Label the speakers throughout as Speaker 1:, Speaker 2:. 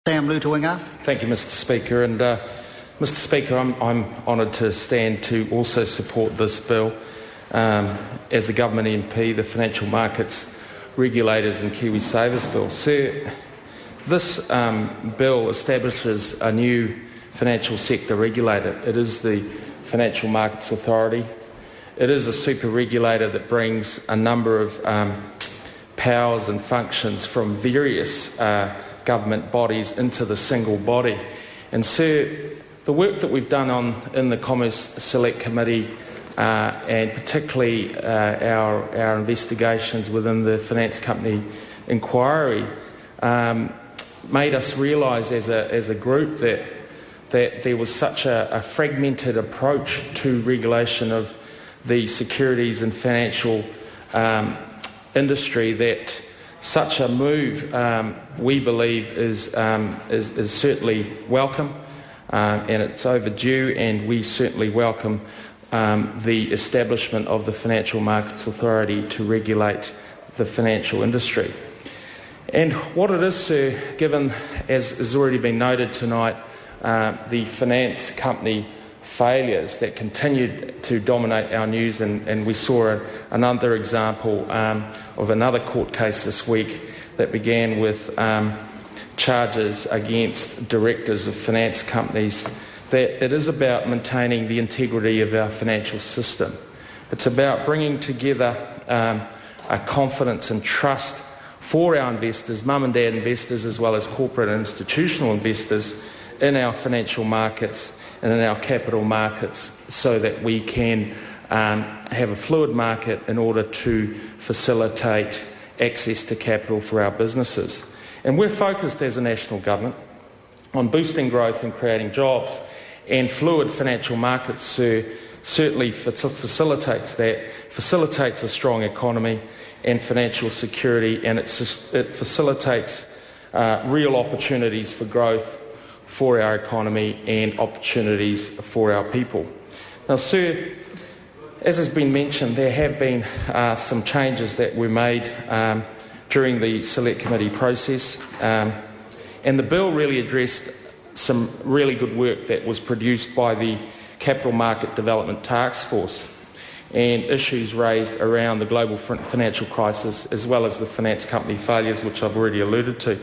Speaker 1: Lotu-Iiga.
Speaker 2: Thank you, Mr Speaker. And Mr Speaker, I'm honoured to stand to also support this bill. As a government MP, the Financial Markets Regulators and Kiwi Savers Bill. Sir, this bill establishes a new financial sector regulator. It is the Financial Markets Authority. It is a super regulator that brings a number of powers and functions from various government bodies into the single body. And sir, the work that we've done in the Commerce Select Committee and particularly our investigations within the Finance Company Inquiry made us realise as a group that there was such a fragmented approach to regulation of the securities and financial industry that such a move, we believe, is certainly welcome and it's overdue, and we certainly welcome the establishment of the Financial Markets Authority to regulate the financial industry. And what it is, sir, given, as has already been noted tonight, the finance company failures that continued to dominate our news, and we saw another example of another court case this week that began with charges against directors of finance companies, that it is about maintaining the integrity of our financial system. It's about bringing together a confidence and trust for our investors, mum and dad investors, as well as corporate and institutional investors in our financial markets and in our capital markets, so that we can have a fluid market in order to facilitate access to capital for our businesses. And we're focused as a national government on boosting growth and creating jobs, and fluid financial markets certainly facilitates that, facilitates a strong economy and financial security, and it facilitates real opportunities for growth for our economy and opportunities for our people. Now, sir, as has been mentioned, there have been some changes that were made during the Select Committee process, and the bill really addressed some really good work that was produced by the Capital Market Development Task Force and issues raised around the global financial crisis, as well as the finance company failures, which I've already alluded to.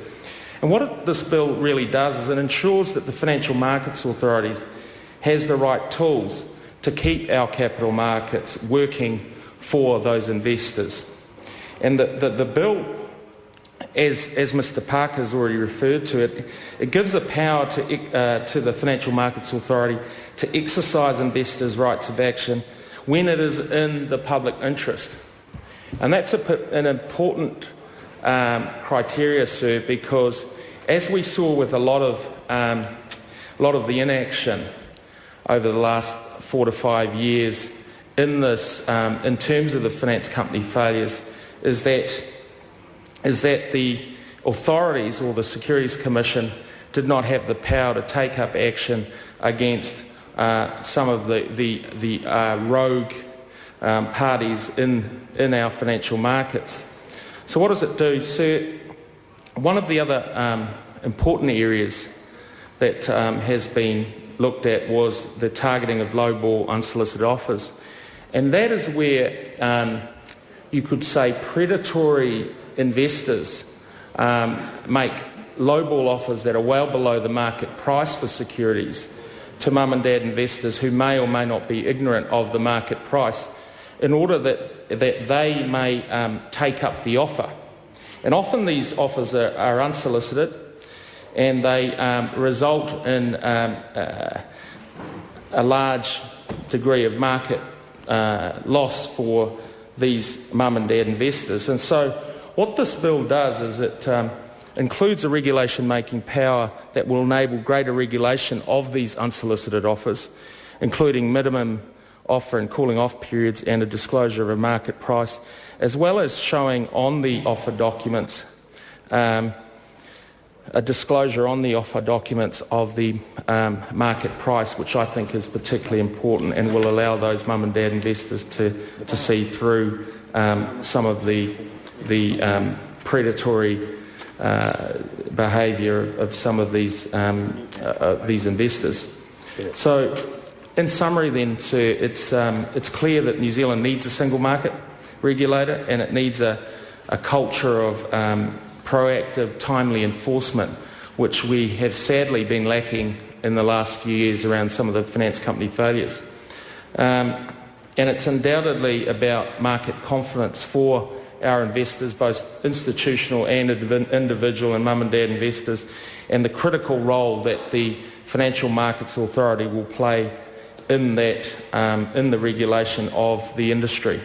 Speaker 2: And what this bill really does is it ensures that the Financial Markets Authorities has the right tools to keep our capital markets working for those investors. And the bill, as Mr Parker has already referred to it, it gives a power to the Financial Markets Authority to exercise investors' rights of action when it is in the public interest. And that's an important criteria, sir, because as we saw with a lot of the inaction over the last 4 to 5 years in this, in terms of the finance company failures, is that the authorities or the Securities Commission did not have the power to take up action against some of the rogue parties in our financial markets. So what does it do? So one of the other important areas that has been looked at was the targeting of low-ball unsolicited offers. And that is where you could say predatory investors make low-ball offers that are well below the market price for securities to mum and dad investors who may or may not be ignorant of the market price, in order that they may take up the offer. And often these offers are unsolicited, and they result in a large degree of market loss for these mum and dad investors. And so what this bill does is it includes a regulation-making power that will enable greater regulation of these unsolicited offers, including minimum offer and cooling off periods and a disclosure of a market price, as well as showing on the offer documents a disclosure on the offer documents of the market price, which I think is particularly important and will allow those mum and dad investors to see through some of the predatory behaviour of some of these investors. So, in summary then, sir, it's clear that New Zealand needs a single market regulator, and it needs a culture of proactive, timely enforcement, which we have sadly been lacking in the last few years around some of the finance company failures. And it's undoubtedly about market confidence for our investors, both institutional and individual and mum and dad investors, and the critical role that the Financial Markets Authority will play in that, in the regulation of the industry.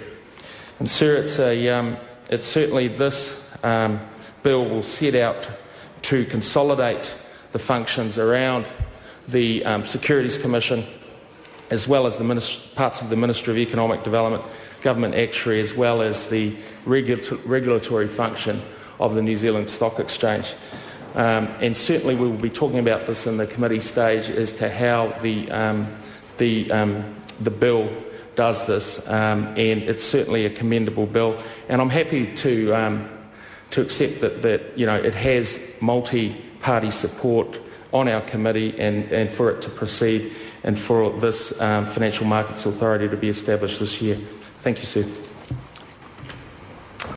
Speaker 2: And sir, it's certainly this bill will set out to consolidate the functions around the Securities Commission, as well as the parts of the Ministry of Economic Development, Government Actuary, as well as the regulatory function of the New Zealand Stock Exchange. And certainly we will be talking about this in the committee stage as to how the bill does this, and it's certainly a commendable bill. And I'm happy to accept that it has multi-party support on our committee, and for it to proceed, and for this Financial Markets Authority to be established this year. Thank you, sir.